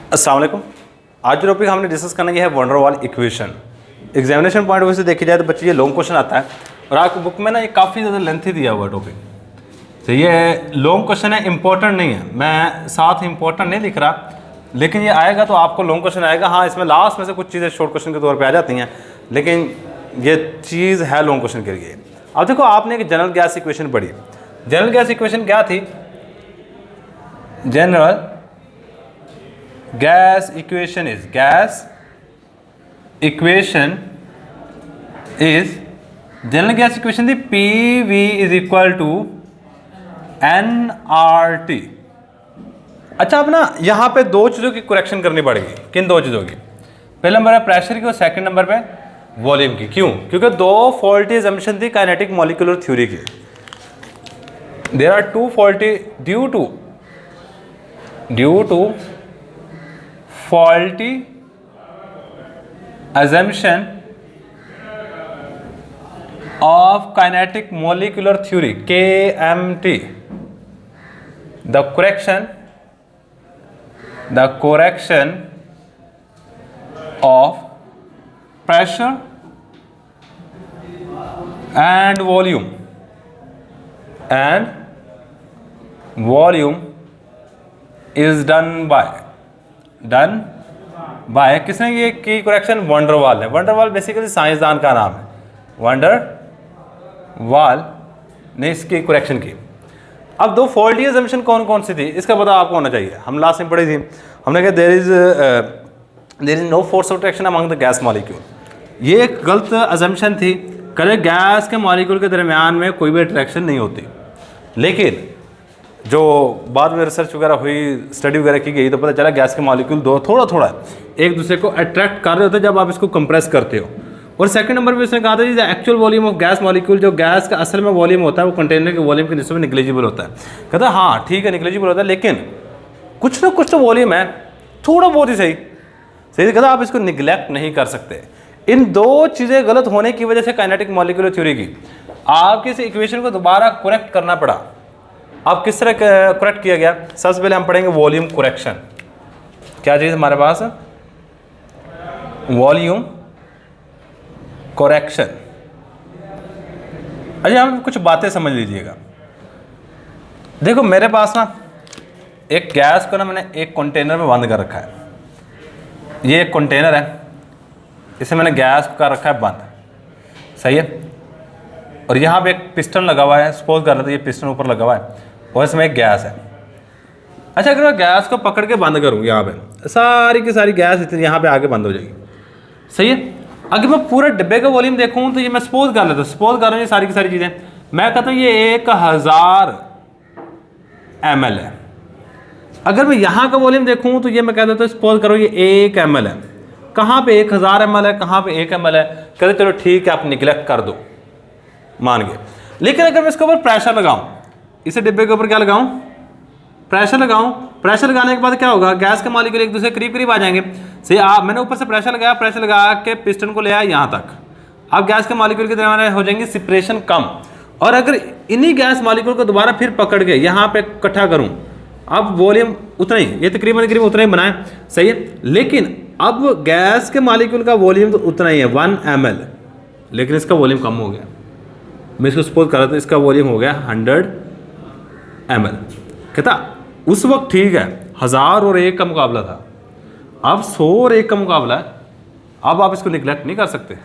अस्सलाम वालेकुम। आज जो टॉपिक हमने डिस्कस करना है wonder Waals equation. Examination point of view से देखी जाए तो बच्चे ये लॉन्ग क्वेश्चन आता है और आपकी बुक में ना ये काफ़ी ज़्यादा लेंथी दिया हुआ टॉपिक। तो ये लॉन्ग क्वेश्चन है, इंपॉर्टेंट नहीं है, मैं साथ इंपॉर्टेंट नहीं लिख रहा, लेकिन ये आएगा तो आपको लॉन्ग क्वेश्चन आएगा। हाँ, इसमें लास्ट में से कुछ चीज़ें शॉर्ट क्वेश्चन के तौर पर आ जाती हैं, लेकिन ये चीज़ है लॉन्ग क्वेश्चन के लिए। अब देखो, आपने एक जनरल गैस इक्वेशन पढ़ी। जनरल गैस इक्वेशन क्या थी? General gas equation is general gas equation थी PV is equal to nRT। अच्छा, अब ना यहाँ पे दो चीज़ों की करेक्शन करनी पड़ेगी। किन दो चीज़ों की? पहले नंबर है प्रेशर की और सेकंड नंबर पे वॉल्यूम की। क्यों? क्योंकि दो फॉल्टी assumption थी काइनेटिक मॉलिक्यूलर थ्योरी की। There are two faulty due to faulty assumption of kinetic molecular theory KMT. The correction of pressure and volume is done by किसने ये की करेक्शन? वंडरवाल है। वंडरवाल बेसिकली साइंसदान का नाम है। Van der Waals ने इसकी करेक्शन की। अब दो फॉल्टी असम्पशन कौन कौन सी थी इसका पता आपको होना चाहिए। हम लास्ट में पढ़ी थी, हमने कहा there is no force of attraction among the gas molecule. ये एक गलत असम्पशन थी, कहे गैस के मॉलिक्यूल के दरमियान में कोई भी अट्रैक्शन नहीं होती। लेकिन जो बाद में रिसर्च वगैरह हुई, स्टडी वगैरह की गई, तो पता चला गैस के मॉलिक्यूल दो थोड़ा एक दूसरे को अट्रैक्ट कर रहे होते जब आप इसको कंप्रेस करते हो। और सेकंड नंबर पे उसने कहा था जी actual volume of gas molecule, जो गैस का असल में वॉल्यूम होता है वो कंटेनर के वॉल्यूम के निस्बत में निग्लिजिबल होता है। कहता है हाँ ठीक है, निग्लिजिबल होता है, लेकिन कुछ ना कुछ तो वॉल्यूम है, थोड़ा बहुत ही सही। कहता आप इसको निगलेक्ट नहीं कर सकते। इन दो चीज़ें गलत होने की वजह से काइनेटिक मॉलिक्यूलर थ्योरी की आपके इस इक्वेशन को दोबारा करेक्ट करना पड़ा। अब किस तरह करेक्ट किया गया? सबसे पहले हम पढ़ेंगे वॉल्यूम करेक्शन। क्या चीज़ हमारे पास? Volume correction. अच्छा, हम कुछ बातें समझ लीजिएगा। देखो, मेरे पास ना एक गैस को ना मैंने एक कंटेनर में बंद कर रखा है। ये एक कंटेनर है, इसे मैंने गैस का रखा है बंद, सही है। और यहाँ पे एक पिस्टन लगा हुआ है, सपोज कर रहे थे ये पिस्टन ऊपर लगा हुआ है और इसमें एक गैस है। अच्छा, अगर मैं गैस को पकड़ के बंद करूँ, यहाँ पे सारी की सारी गैस इतनी यहाँ पे आके बंद हो जाएगी, सही है। अगर मैं पूरे डिब्बे का वॉल्यूम देखूँ तो ये मैं सपोज कर लेता हूँ, सपोज कर रहा हूँ ये सारी की सारी चीज़ें, मैं कहता हूँ ये 1000 ml है। अगर मैं यहाँ का वॉल्यूम देखूँ तो ये मैं कह देता हूँ सपोज करो ये 1 ml है। कहाँ पे 1000 ml है, कहाँ पे 1 ml है? कहते चलो ठीक है, आप निगलेक्ट कर दो, मान गए। लेकिन अगर मैं इसके ऊपर प्रेशर लगाऊं, इसे डिब्बे के ऊपर क्या लगाऊं? प्रेशर लगाऊं। प्रेशर लगाने के बाद क्या होगा? गैस के मॉलिक्यूल एक दूसरे करीब करीब आ जाएंगे। सही, मैंने ऊपर से प्रेशर लगाया, प्रेशर लगा के पिस्टन को ले आया यहाँ तक। अब गैस के मॉलिक्यूल के दरमियान हो जाएंगे सेपरेशन कम। और अगर इन्हीं गैस मॉलिक्यूल को दोबारा फिर पकड़ के यहाँ पे इकट्ठा करूँ, अब वॉल्यूम उतना ही, ये तकरीबन उतना ही बनाए, सही है। लेकिन अब गैस के मॉलिक्यूल का वॉल्यूम तो उतना ही है 1 ml, लेकिन इसका वॉल्यूम कम हो गया। मैं इसको सपोज कर रहा था इसका वॉल्यूम हो गया 100 ml। कहता उस वक्त ठीक है, 1000 और 1 का मुकाबला था, अब 100 और 1 का मुकाबला है। अब आप इसको निगलेक्ट नहीं कर सकते,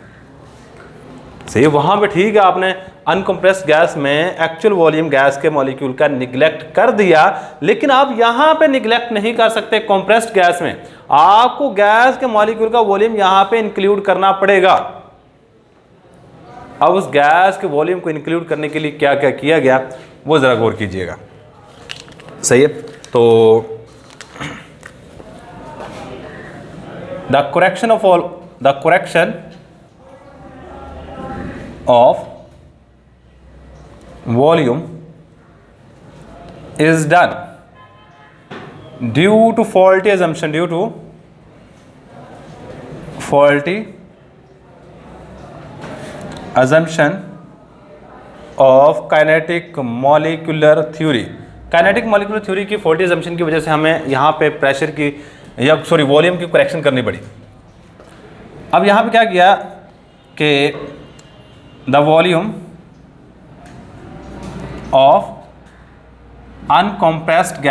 सही है। वहाँ पे ठीक है, आपने अनकम्प्रेस्ड गैस में एक्चुअल वॉल्यूम गैस के मॉलिक्यूल का निगलेक्ट कर दिया, लेकिन आप यहाँ पे निगलेक्ट नहीं कर सकते। कॉम्प्रेस्ड गैस में आपको गैस के मॉलिक्यूल का वॉल्यूम यहाँ पे इंक्लूड करना पड़ेगा। अब उस गैस के वॉल्यूम को इंक्लूड करने के लिए क्या क्या किया गया वो ज़रा गौर कीजिएगा, सही है। तो the correction of volume is done due to faulty assumption, due to faulty assumption of kinetic molecular theory. Kinetic molecular theory की फॉल्टी assumption की वजह से हमें यहाँ पे प्रेशर की या सॉरी वॉल्यूम की करेक्शन करनी पड़ी। अब यहाँ पे क्या किया कि द वॉल्यूम ऑफ अनकॉम्प्रेस्ड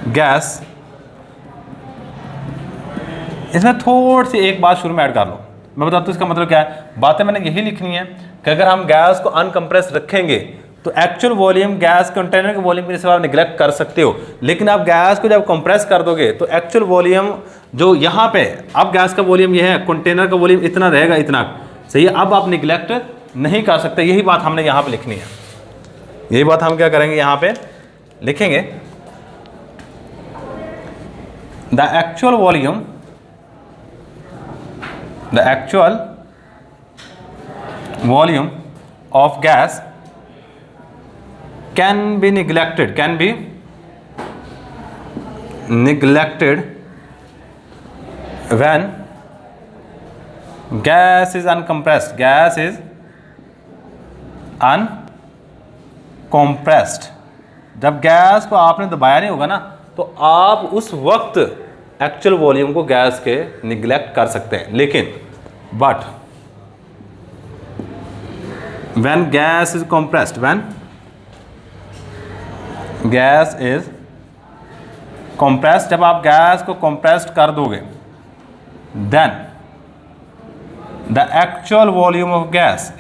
गैस, इसमें थोड़ी सी एक बात शुरू में ऐड कर लो, मैं बताता हूँ इसका मतलब क्या है। बातें मैंने यही लिखनी है कि अगर हम गैस को अनकम्प्रेस रखेंगे तो एक्चुअल वॉल्यूम गैस कंटेनर के वॉल्यूम के सिवा निगलेक्ट कर सकते हो, लेकिन आप गैस को जब कंप्रेस कर दोगे तो एक्चुअल वॉल्यूम जो यहाँ पे अब गैस का वॉल्यूम ये है, कंटेनर का वॉल्यूम इतना रहेगा, इतना सही है। अब आप निगलेक्ट नहीं कर सकते, यही बात हमने यहाँ पे लिखनी है। यही बात हम क्या करेंगे, यहाँ पे लिखेंगे the actual volume of gas can be neglected when gas is uncompressed, जब गैस को आपने दबाया नहीं होगा ना तो आप उस वक्त एक्चुअल वॉल्यूम को गैस के निगलेक्ट कर सकते हैं, लेकिन but when gas is compressed, जब आप गैस को कंप्रेस्ड कर दोगे, then the actual volume of gas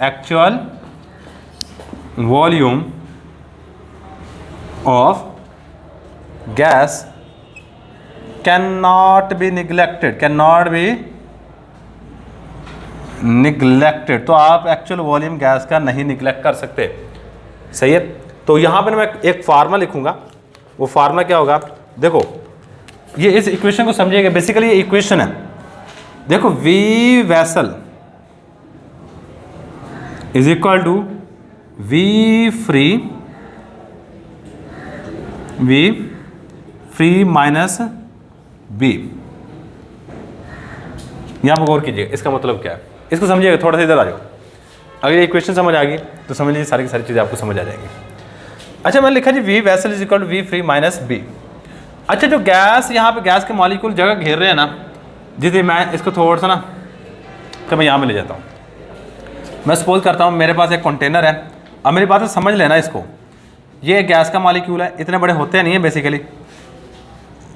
can not be neglected, तो आप एक्चुअल वॉल्यूम गैस का नहीं निगलेक्ट कर सकते, सही है। तो यहाँ पे मैं एक फार्मूला लिखूंगा, वो फार्मूला क्या होगा, देखो ये इस इक्वेशन को समझिएगा। बेसिकली ये इक्वेशन है, देखो v vessel is equal to we free minus B. यहाँ पर गौर कीजिएगा, इसका मतलब क्या है, इसको समझिएगा। थोड़ा सा इधर आ जाओ, अगर ये इक्वेशन समझ आ गई तो समझ लीजिए सारी की सारी चीज़ें आपको समझ आ जाएंगी। अच्छा मैंने लिखा जी V vessel is equal to we free minus B. अच्छा जो गैस यहाँ पे गैस के मॉलिक्यूल जगह घेर रहे हैं ना, जितनी मैं इसको थोड़ा सा ना तो मैं यहाँ में ले जाता हूँ। मैं सपोज करता हूँ मेरे पास एक कंटेनर है, अब मेरी बात समझ लेना इसको, ये गैस का मॉलिक्यूल है, इतने बड़े होते नहीं है बेसिकली,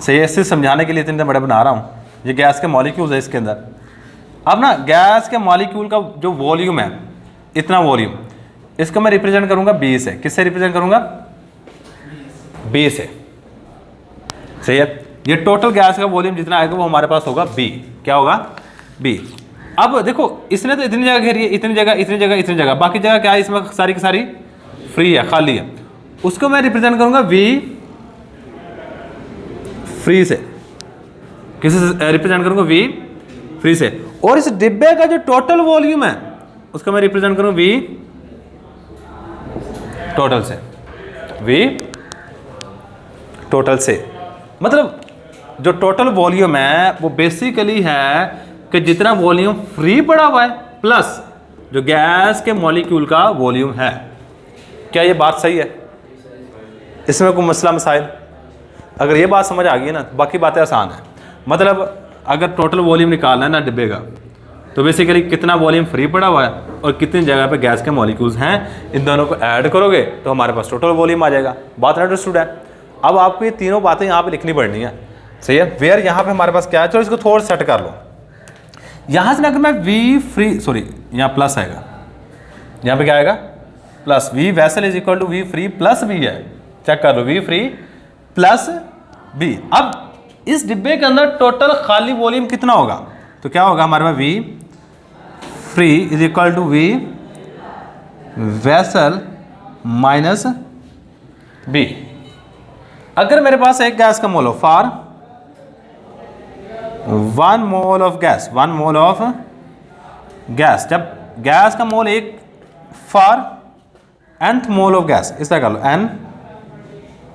सही है, इससे समझाने के लिए इतने बड़े बना रहा हूँ। ये गैस के मॉलिक्यूल्स है इसके अंदर। अब ना गैस के मॉलिक्यूल का जो वॉल्यूम है, इतना वॉल्यूम, इसको मैं रिप्रेजेंट करूंगा बी से। किससे रिप्रेजेंट करूंगा, बी से, सही है। ये टोटल गैस का वॉल्यूम जितना आएगा वो हमारे पास होगा बी। क्या होगा, बी। अब देखो इसने तो इतनी जगह घेरी है, इतनी जगह, बाकी जगह क्या है इसमें, सारी की सारी फ्री है, खाली है। उसको मैं रिप्रेजेंट करूंगा वी फ्री से। किससे रिप्रेजेंट करूंगा, वी फ्री से। और इस डिब्बे का जो टोटल वॉल्यूम है उसको मैं रिप्रेजेंट करूं वी टोटल से, वी टोटल से। मतलब जो टोटल वॉल्यूम है वो बेसिकली है कि जितना वॉल्यूम फ्री पड़ा हुआ है प्लस जो गैस के मॉलिक्यूल का वॉल्यूम है। क्या ये बात सही है, इसमें कोई मसला मसाइल? अगर ये बात समझ आ गई ना, बाकी बातें आसान है। मतलब अगर टोटल वॉल्यूम निकालना है ना डिब्बे का, तो बेसिकली कितना वॉल्यूम फ्री पड़ा हुआ है और कितनी जगह पे गैस के मॉलिक्यूल्स हैं, इन दोनों को ऐड करोगे तो हमारे पास टोटल वॉल्यूम आ जाएगा। बात अंडरस्टूड है। अब आपको ये तीनों बातें यहाँ पे लिखनी पड़नी है, सही है। वेयर यहाँ पे हमारे पास क्या है, चलो इसको थोड़ा सेट कर लो। यहाँ से अगर मैं वी फ्री, सॉरी यहाँ प्लस आएगा, यहाँ पे क्या आएगा, plus. V vessel is equal to we free plus B है, चेक कर लो, वी फ्री प्लस बी। अब इस डिब्बे के अंदर टोटल खाली वॉल्यूम कितना होगा, तो क्या होगा हमारे पास, V free is equal to V vessel minus B. अगर मेरे पास एक गैस का मोल हो, for 1 mole of gas, 1 mole of gas, जब गैस का मोल एक, for nth mole of gas, इस तरह कर लो, n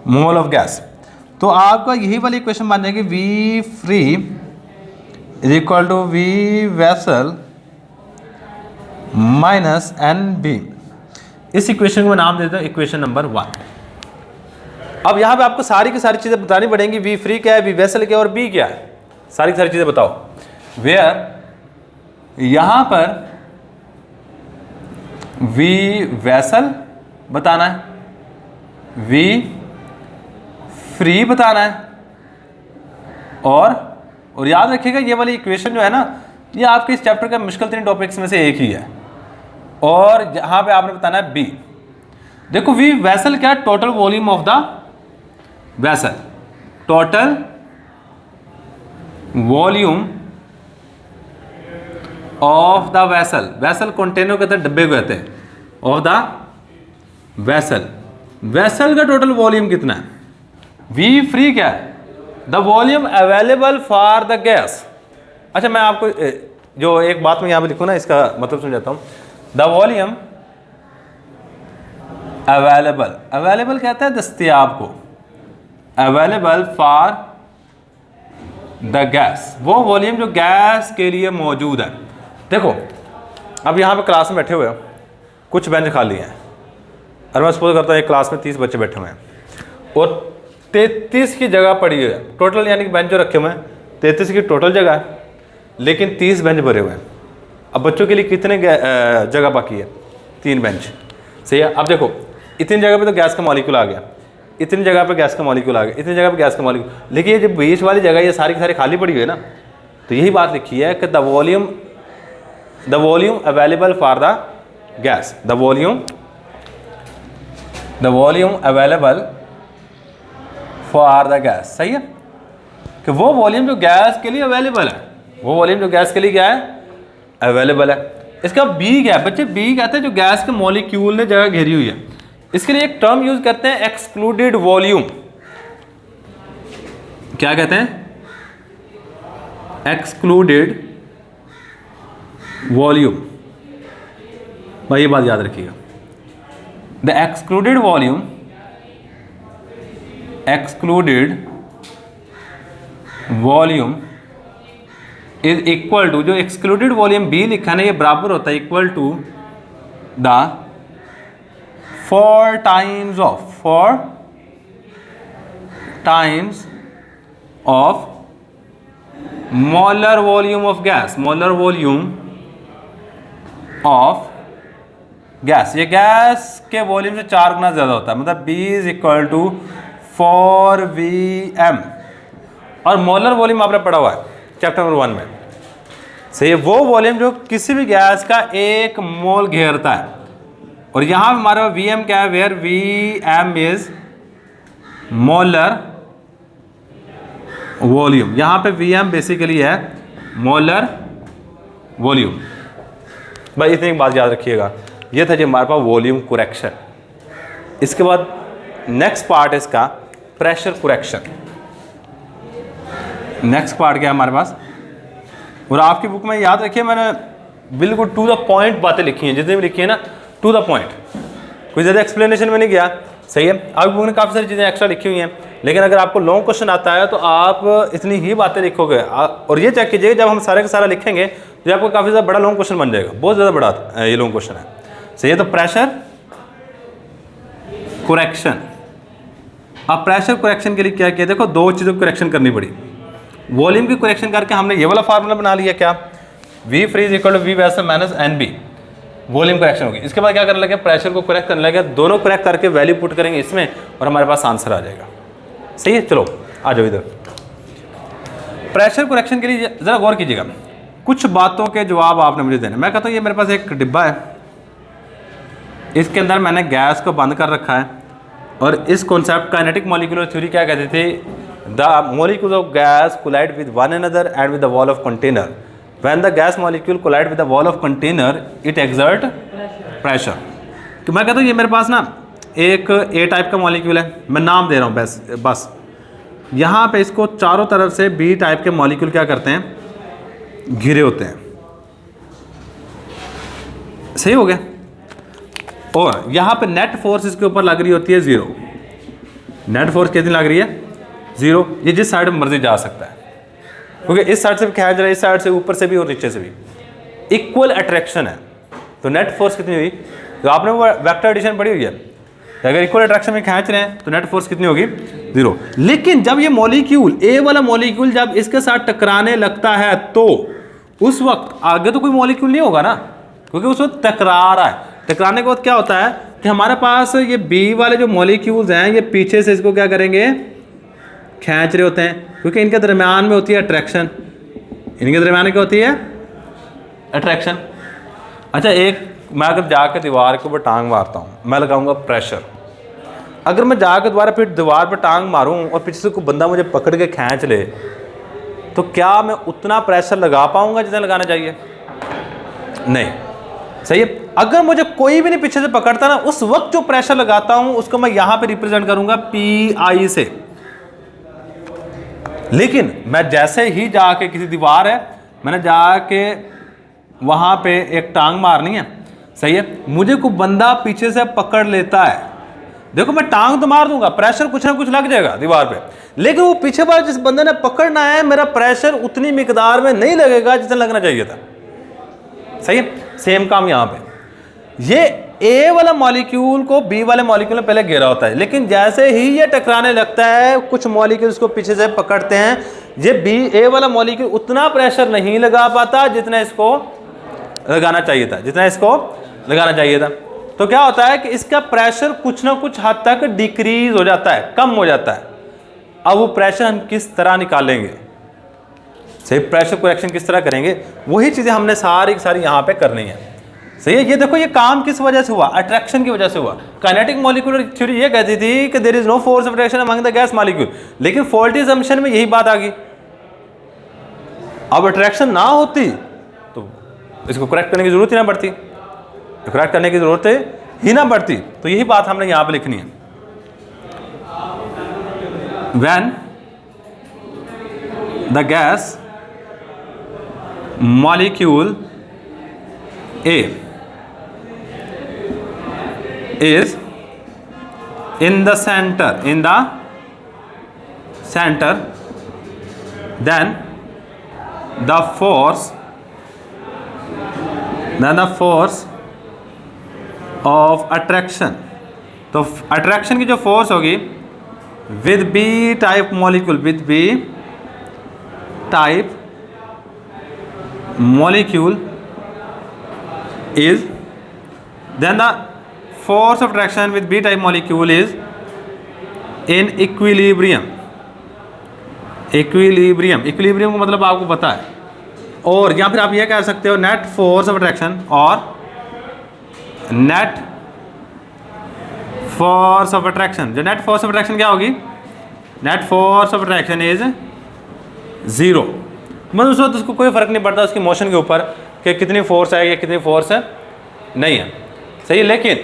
मोल ऑफ गैस, तो आपका यही वाली इक्वेशन बन जाएगी, V free is equal to V vessel minus N B. इस इक्वेशन को मैं नाम देता हूँ इक्वेशन नंबर 1। अब यहाँ पे आपको सारी की सारी चीज़ें बतानी पड़ेंगी। वी फ्री क्या है, वी वेसल क्या है और बी क्या है, सारी की सारी चीज़ें बताओ। वेयर यहाँ पर वी वेसल बताना है, वी फ्री बताना है, और याद रखिएगा ये वाली इक्वेशन जो है ना, ये आपके इस चैप्टर का मुश्किल 3 टॉपिक्स में से एक ही है। और यहाँ पे आपने बताना है बी। देखो वी वेसल क्या, total volume of the vessel, total volume of the vessel, vessel container कहते हैं, डब्बे को कहते हैं, ऑफ द वेसल, वेसल का टोटल वॉल्यूम कितना है। वी फ्री क्या है, the volume available for the gas. अच्छा मैं आपको जो एक बात मैं यहाँ पे लिखूँ ना, इसका मतलब समझाता हूँ। द वॉल्यूम अवेलेबल, अवेलेबल कहता है दस्तयाब को, अवेलेबल फॉर द गैस, वो वॉल्यूम जो गैस के लिए मौजूद है। देखो अब यहाँ पे क्लास में बैठे हुए हो, कुछ बेंच खाली हैं, और मैं सपोज करता हूँ एक क्लास में 30 बच्चे बैठे हुए हैं और 33 की जगह पड़ी है टोटल, यानी कि बेंच जो रखे हुए हैं 33 की टोटल जगह है, लेकिन 30 बेंच भरे हुए हैं। अब बच्चों के लिए कितने जगह बाकी है, 3 बेंच, सही है। अब देखो इतनी जगह पे तो गैस का मॉलिक्यूल आ गया, इतनी जगह पे गैस का मॉलिक्यूल आ गया, इतनी जगह पे गैस का मॉलिक्यूल, लेकिन ये जो बीच वाली जगह ये सारी की सारी खाली पड़ी हुई है ना, तो यही बात लिखी है कि the volume available for the gas, the volume available for the gas, सही है, कि वो वॉल्यूम जो गैस के लिए अवेलेबल है, वो वॉल्यूम जो गैस के लिए क्या है, अवेलेबल है। इसका बी क्या है बच्चे, बी कहते हैं जो गैस के मॉलिक्यूल ने जगह घेरी हुई है। इसके लिए एक टर्म यूज करते हैं एक्सक्लूडेड वॉल्यूम। क्या कहते हैं, एक्सक्लूडेड वॉल्यूम। भाई ये बात याद रखिएगा, the excluded volume, excluded volume is equal to, जो एक्सक्लूडेड वॉल्यूम बी लिखा है ना, ये बराबर होता है equal to the 4 times of molar volume of gas, molar volume of gas. ये गैस के वॉल्यूम से 4 गुना ज़्यादा होता है, मतलब B is equal to 4Vm। और मोलर वॉल्यूम आपने पढ़ा हुआ है चैप्टर नंबर 1 में, सही है, वो वॉल्यूम जो किसी भी गैस का 1 मोल घेरता है। और यहाँ हमारा Vm क्या है, where Vm is molar volume, यहाँ पे Vm बेसिकली है मोलर वॉल्यूम। भाई इतनी बात याद रखिएगा, ये था जी हमारे पास वॉल्यूम करेक्शन। इसके बाद नेक्स्ट पार्ट है इसका प्रेशर करेक्शन। नेक्स्ट पार्ट क्या है हमारे पास, और आपकी बुक में याद रखिए मैंने बिल्कुल टू द पॉइंट बातें लिखी हैं, जितनी भी लिखी है ना टू द पॉइंट, कोई ज़्यादा एक्सप्लेनेशन में नहीं गया, सही है। आपकी बुक में काफ़ी सारी चीज़ें एक्स्ट्रा लिखी हुई हैं, लेकिन अगर आपको लॉन्ग क्वेश्चन आता है तो आप इतनी ही बातें लिखोगे। और ये चेक कीजिएगा जब हम सारे का सारा लिखेंगे तो आपको काफ़ी ज़्यादा बड़ा लॉन्ग क्वेश्चन बन जाएगा, बहुत ज़्यादा बड़ा ये लॉन्ग क्वेश्चन है, सही है। तो प्रेशर करेक्शन, अब प्रेशर करेक्शन के लिए क्या किया, देखो 2 चीज़ों की करेक्शन करनी पड़ी। वॉल्यूम की करेक्शन करके हमने ये वाला फार्मूला बना लिया, क्या, v free is equal to v vessel minus N B, volume correction होगी। इसके बाद क्या करने लगे, प्रेशर को करेक्ट करने लगे, दोनों करेक्ट करके वैल्यू पुट करेंगे इसमें और हमारे पास आंसर आ जाएगा, सही है। चलो आ जाओ इधर। प्रेशर करेक्शन के लिए ज़रा गौर कीजिएगा, कुछ बातों के जवाब आपने मुझे देने। मैं कहता हूँ ये मेरे पास एक डिब्बा है, इसके अंदर मैंने गैस को बंद कर रखा है, और इस कॉन्सेप्ट काइनेटिक मॉलिक्यूलर थ्योरी क्या कहती थी, the molecules of gas collide with one another and with the wall of container, when the gas molecule collide with the wall of container it exert pressure. तो मैं कहता हूँ ये मेरे पास ना एक ए टाइप का मॉलिक्यूल है, मैं नाम दे रहा हूँ बस यहाँ पे इसको चारों तरफ से बी टाइप के मॉलिक्यूल क्या करते हैं, घिरे होते हैं, सही हो गया। और यहाँ पे नेट फोर्स इसके ऊपर लग रही होती है 0, नेट फोर्स कितनी लग रही है 0। ये जिस साइड में मर्जी जा सकता है, क्योंकि इस साइड से भी खींच रहा है, इस साइड से ऊपर से भी और नीचे से भी, इक्वल अट्रैक्शन है। तो नेट फोर्स कितनी हुई, तो आपने वो वेक्टर एडिशन पढ़ी हुई है, तो अगर इक्वल अट्रैक्शन में खींच रहे हैं तो नेट फोर्स कितनी होगी, 0। लेकिन जब ये मॉलिक्यूल, ए वाला मॉलिक्यूल जब इसके साथ टकराने लगता है तो उस वक्त आगे तो कोई मॉलिक्यूल नहीं होगा ना, क्योंकि उस वक्त टकरा रहा है। टकराने के बाद क्या होता है कि हमारे पास ये बी वाले जो मॉलिक्यूल्स हैं ये पीछे से इसको क्या करेंगे, खींच रहे होते हैं, क्योंकि इनके दरम्यान में होती है अट्रैक्शन। इनके दरम्यान में क्या होती है, अट्रैक्शन। अच्छा, एक मैं अगर जाकर दीवार के ऊपर टांग मारता हूँ, मैं लगाऊंगा प्रेशर। अगर मैं जाकर दोबारा फिर दीवार पर टांग मारूं और पीछे से कोई बंदा मुझे पकड़ के खींच ले, तो क्या मैं उतना प्रेशर लगा पाऊंगा जितना लगाना चाहिए? नहीं। सही है। अगर मुझे कोई भी नहीं पीछे से पकड़ता ना, उस वक्त जो प्रेशर लगाता हूं उसको मैं यहां पे रिप्रेजेंट करूंगा PI से। लेकिन मैं जैसे ही जाके, किसी दीवार है, मैंने जाके वहां पे एक टांग मारनी है, सही है, मुझे कोई बंदा पीछे से पकड़ लेता है, देखो मैं टांग तो मार दूंगा, प्रेशर कुछ ना कुछ लग जाएगा दीवार पे, लेकिन वो पीछे वाले जिस बंदे ने पकड़ना है, मेरा प्रेशर उतनी मिकदार में नहीं लगेगा जितना लगना चाहिए था। सही है। सेम काम यहां पे, ये ए वाला मॉलिक्यूल को बी वाले मॉलिक्यूल में पहले घेरा होता है, लेकिन जैसे ही ये टकराने लगता है, कुछ मॉलिक्यूल्स को पीछे से पकड़ते हैं, ये ए वाला मॉलिक्यूल उतना प्रेशर नहीं लगा पाता जितना इसको लगाना चाहिए था, तो क्या होता है कि इसका प्रेशर कुछ ना कुछ हद तक डिक्रीज हो जाता है, कम हो जाता है। अब वो प्रेशर हम किस तरह निकालेंगे, सही, प्रेशर करेक्शन किस तरह करेंगे, वही चीज़ें हमने सारी यहाँ पे करनी है। सही है। ये देखो, ये काम किस वजह से हुआ, अट्रैक्शन की वजह से हुआ। काइनेटिक मॉलिक्यूलर थ्योरी ये कहती थी कि there is no force of attraction among the gas molecule, लेकिन फॉल्टी असम्पशन में यही बात आ गई। अब अट्रैक्शन ना होती तो इसको करेक्ट करने की जरूरत ही ना पड़ती, करेक्ट करने की जरूरत ही ना पड़ती। तो यही बात हमने यहां पे लिखनी है। When the gas molecule A is in the center, then the force of attraction, तो अट्रैक्शन की जो फोर्स होगी with B type molecule, is, then the force of attraction with B type molecule is in equilibrium को मतलब आपको पता है, और या फिर आप ये कह सकते हो नेट फोर्स ऑफ अट्रैक्शन और नेट फोर्स ऑफ अट्रैक्शन। जो नेट फोर्स ऑफ अट्रैक्शन क्या होगी, net force of attraction is 0। मतलब उस वक्त उसको कोई फर्क नहीं पड़ता उसकी मोशन के ऊपर कि कितनी फोर्स है या कितनी फोर्स है नहीं है, सही है। लेकिन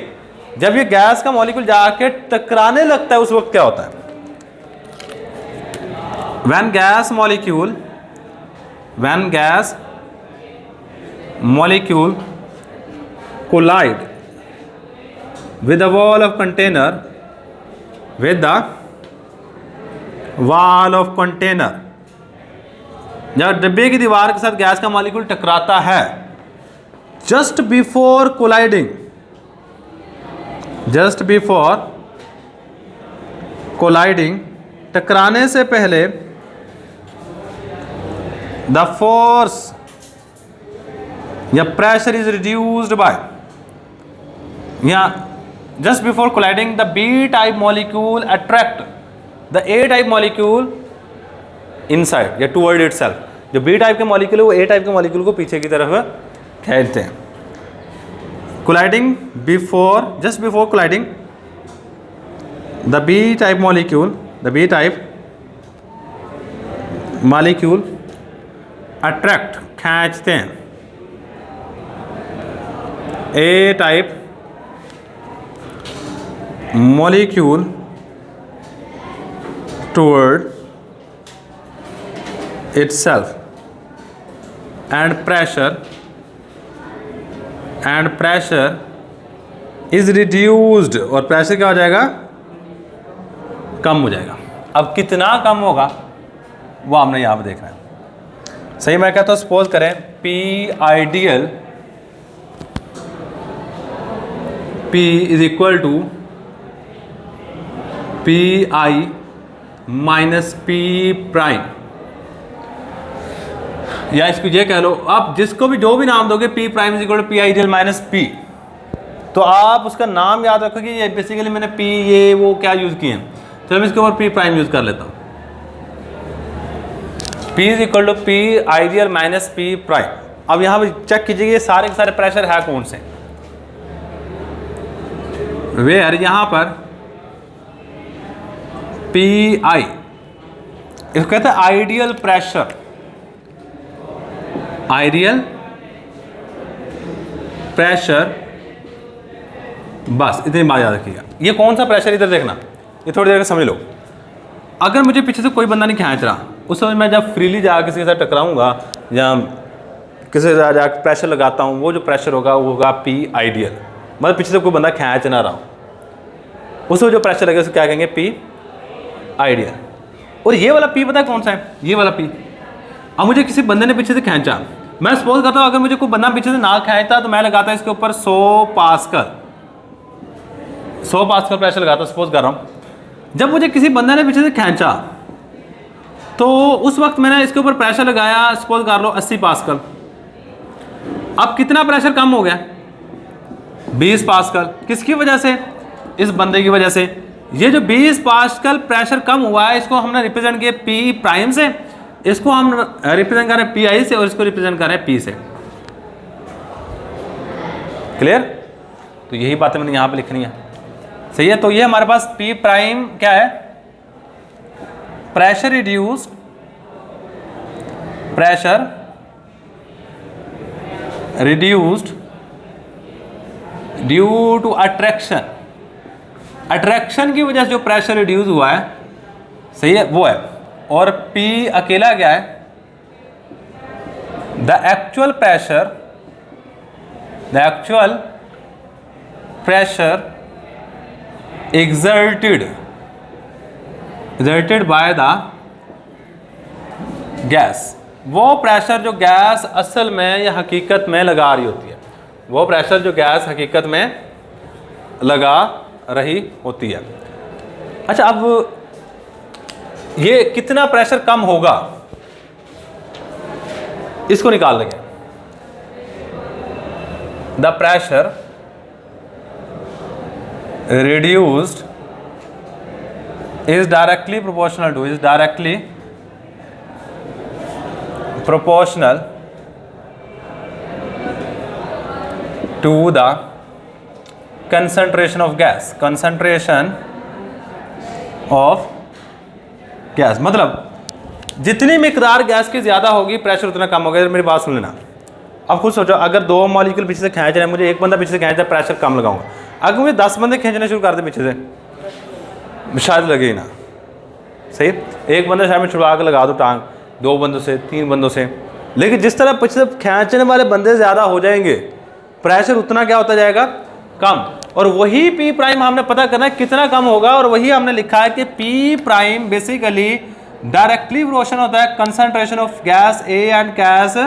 जब ये गैस का मॉलिक्यूल जाके टकराने लगता है उस वक्त क्या होता है, when gas molecule collide with the wall of container, जब डिब्बे की दीवार के साथ गैस का मॉलिक्यूल टकराता है, जस्ट बिफोर कोलाइडिंग, टकराने से पहले द फोर्स या प्रेशर इज रिड्यूस्ड बाय, या just before colliding the B type molecule attract the A type molecule inside या toward itself। जो B type के मॉलिक्यूल है वो A type के मॉलिक्यूल को पीछे की तरफ खींचते हैं। colliding just before colliding the B type molecule attract खींचते हैं A type molecule toward itself, and pressure is reduced, और प्रेशर क्या हो जाएगा, कम हो जाएगा। अब कितना कम होगा वो हमने यहाँ पे देखना है, सही। मैं कहता हूँ सपोज करें P ideal P is equal to P I minus P prime, या इसको ये कह लो, आप जिसको भी जो भी नाम दोगे, P prime is equal to P ideal minus P, तो आप उसका नाम याद रखो कि ये बेसिकली मैंने पी ये वो क्या यूज़ किए हैं। चलो मैं इसके ऊपर पी प्राइम यूज़ कर लेता हूँ। P is equal to P ideal minus P prime. अब यहाँ पे चेक कीजिए ये सारे के सारे प्रेशर है कौन से, वेयर यहाँ पर पी आई इसको कहते हैं आइडियल प्रेशर, आइडियल प्रेशर, बस इतनी बात याद रखिएगा। ये कौन सा प्रेशर, इधर देखना, ये थोड़ी देर का समझ लो। अगर मुझे पीछे से कोई बंदा नहीं खींच रहा, उस समय मैं जब फ्रीली जा किसी के साथ टकराऊंगा या किसी के साथ जाकर प्रेशर लगाता हूँ, वो जो प्रेशर होगा वो होगा पी आइडियल, मतलब पीछे से कोई बंदा खींच ना रहा हो, उसमें जो प्रेशर लगेगा उसको क्या कहेंगे, पी आइडियल। और ये वाला पी पता है कौन सा है, ये वाला पी। अब मुझे किसी बंदे ने पीछे से खींचा, मैं सपोज करता हूँ अगर मुझे कोई बंदा पीछे से ना खींचता तो मैं लगाता इसके ऊपर 100 पास्कल प्रेशर लगाता, सपोज कर रहा हूँ। जब मुझे किसी बंदे ने पीछे से खींचा तो उस वक्त मैंने इसके ऊपर प्रेशर लगाया, सपोज कर लो 80 पास्कल। अब कितना प्रेशर कम हो गया, 20 पास्कल। किसकी वजह से, इस बंदे की वजह से। ये जो 20 पास्कल प्रेशर कम हुआ है, इसको हमने रिप्रेजेंट किया पी प्राइम से, इसको हम रिप्रेजेंट कर रहे हैं पी आई से, और इसको रिप्रेजेंट कर रहे हैं पी से। क्लियर? तो यही बातें मैंने यहाँ पे लिखनी है, सही है। तो ये हमारे पास पी प्राइम क्या है, pressure reduced, pressure reduced due to attraction, attraction की वजह से जो प्रेशर रिड्यूस हुआ है, सही है, वो है। और P अकेला क्या है, the actual pressure exerted by the gas. वो प्रेशर जो गैस असल में या हकीकत में लगा रही होती है, वो प्रेशर जो गैस हकीकत में लगा रही होती है। अच्छा, अब ये कितना प्रेशर कम होगा इसको निकाल लेंगे। The pressure reduced is directly proportional to the concentration of gas, मतलब जितनी मिकदार गैस की ज़्यादा होगी प्रेशर उतना कम होगा। मेरी बात सुन लेना। अब खुद सोचो, अगर 2 मॉलिक्यूल पीछे से खींच रहे हैं, मुझे एक बंदा पीछे से खींच रहा है, प्रेशर कम लगाऊंगा। अगर मुझे 10 बंदे खींचने शुरू कर दे पीछे से, शायद लगे ही ना, सही। एक बंदा शायद मैं छुड़वा के लगा दूँ टांग, 2 बंदों से, 3 बंदों से। लेकिन जिस तरह पीछे से खींचने वाले बंदे ज़्यादा हो जाएंगे, प्रेशर उतना क्या होता जाएगा, कम। और वही पी प्राइम हमने पता करना है कितना कम होगा, और वही हमने लिखा है कि P prime basically directly proportional होता है concentration of gas A and gas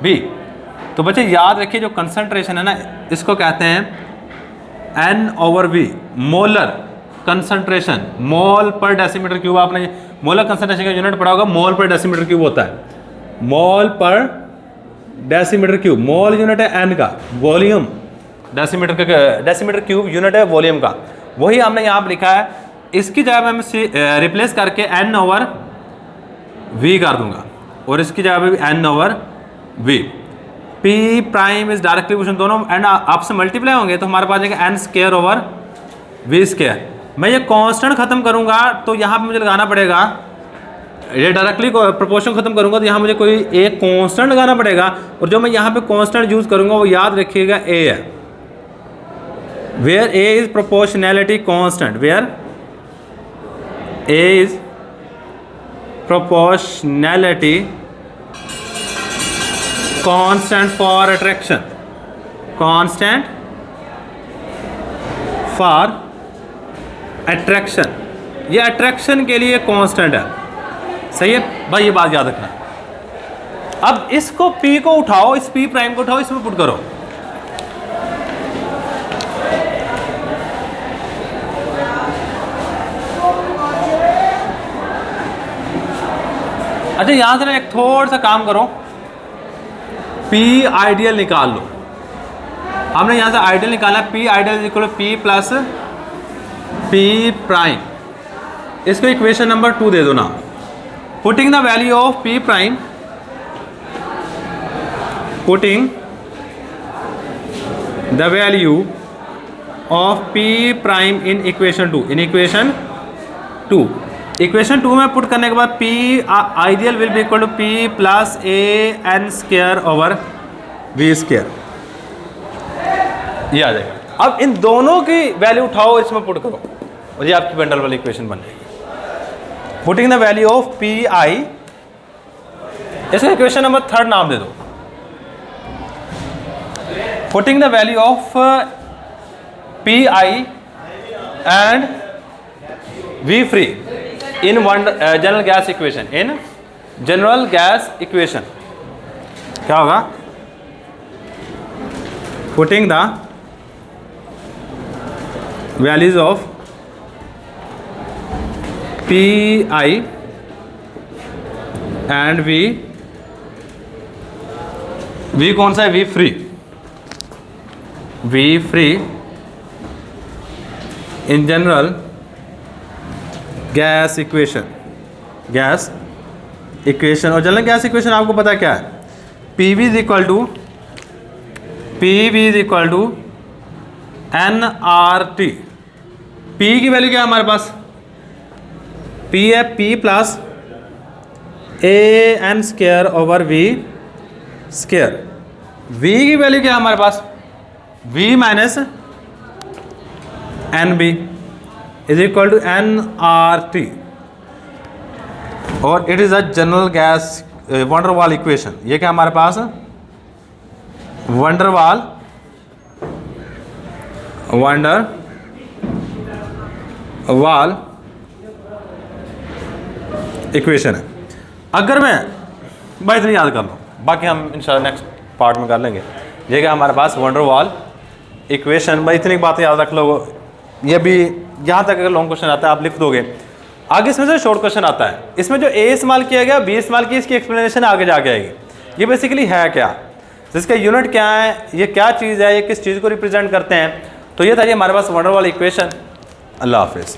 B. तो बच्चे याद रखिए, जो कंसंट्रेशन है ना, इसको कहते हैं N/V, मोलर कंसंट्रेशन, मोल पर डेसीमीटर क्यूब। आपने मोलर कंसंट्रेशन का यूनिट पढ़ा होगा, मोल पर डेसीमीटर क्यूब होता है, मोल पर डेसीमीटर क्यूब। मोल यूनिट है N का, वॉल्यूम डेसीमीटर क्यूब यूनिट है वॉल्यूम का। वही हमने यहाँ पर लिखा है, इसकी जगह मैं रिप्लेस करके N/V कर दूंगा, और इसकी जगह पे N/V। P prime is directly proportional, दोनों एंड आपसे मल्टीप्लाई होंगे तो हमारे पास जाएगा N²/V²। मैं ये कांस्टेंट खत्म करूंगा तो यहाँ पे मुझे लगाना पड़ेगा, ये डायरेक्टली प्रोपोर्शन खत्म करूंगा तो यहाँ मुझे कोई एक कांस्टेंट लगाना पड़ेगा, और जो मैं यहाँ पे कांस्टेंट यूज करूंगा वो याद रखिएगा A है, where A is proportionality constant, where A is proportionality constant for attraction, constant for attraction. ये अट्रैक्शन के लिए कांस्टेंट है, सही है भाई, ये बात याद रखना। अब इसको P को उठाओ, इस P प्राइम को उठाओ, इसमें पुट करो। अच्छा यहाँ से ना एक थोड़ा सा काम करो, पी आइडियल निकाल लो। हमने यहाँ से आइडियल निकाला है, P ideal is equal to P plus P prime. इसको इक्वेशन नंबर 2 दे दो ना। Putting the value of P prime, putting the value of P prime in equation 2, in equation 2। Equation 2 में पुट करने के बाद P ideal will be equal to P plus A N square over we square, ये आ जाएगा। अब इन दोनों की वैल्यू उठाओ, इसमें पुट करो और ये आपकी बंडल वाली इक्वेशन बन जाएगी। Putting the value of P I, इसको इक्वेशन नंबर 3 नाम दे दो। Putting the value of P I and V free in general gas equation, in general gas equation क्या होगा? Putting the values of P I and V कौन सा है? V free, V free in general gas equation, gas equation. और general gas equation आपको पता क्या है? P V is equal to N R T. P की वैल्यू क्या है हमारे पास? पी है P plus A N square over we square. V की वैल्यू क्या है हमारे पास? V minus N B is equal to N R T, और it is a general gas van der Waals equation. ये क्या हमारे पास? वंडर वाल इक्वेशन है। अगर मैं भाई इतनी याद कर लो, बाकी हम इंशाल्लाह नेक्स्ट पार्ट में कर लेंगे। ये क्या हमारे पास? Wonder Waals equation. भाई इतनी बातें याद रख लो। ये भी यहाँ तक अगर लॉन्ग क्वेश्चन आता है आप लिख दोगे। आगे इसमें से शॉर्ट क्वेश्चन आता है, इसमें जो ए इस्तेमाल किया गया, बी इस्तेमाल किया, इसकी एक्सप्लेनेशन आगे जाके आएगी। ये बेसिकली है क्या, इसका यूनिट क्या है, ये क्या चीज़ है, ये किस चीज़ को रिप्रेजेंट करते हैं। तो ये था जी हमारे पास वंडर वाल इक्वेशन। अल्लाह हाफिज़।